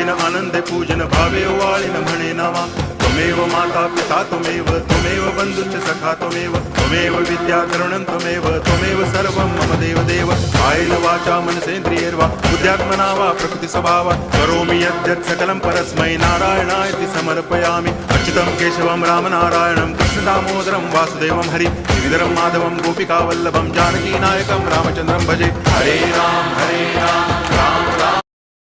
पूजेन आनंदे पूजन भावे वाळीन म्हणे नामा त्वमेव माता पिता त्वमेव बंधुश्च सखा त्वमेव विद्या तरुणं त्वमेव सर्वं मम देव कायेन वाचा मनसेन्द्रियैर्वा बुद्ध्यात्मना वा प्रकृति स्वभावात् करोमि यद्यत् सकलं परस्मै नारायणायति समर्पयामि अच्युतं केशवं रामनारायणं कृष्णदामोदरं वासुदेवं हरि गिरिधरं माधवं गोपिकावल्लभं जानकीनायकं रामचन्द्रं भजे हरे राम राम राम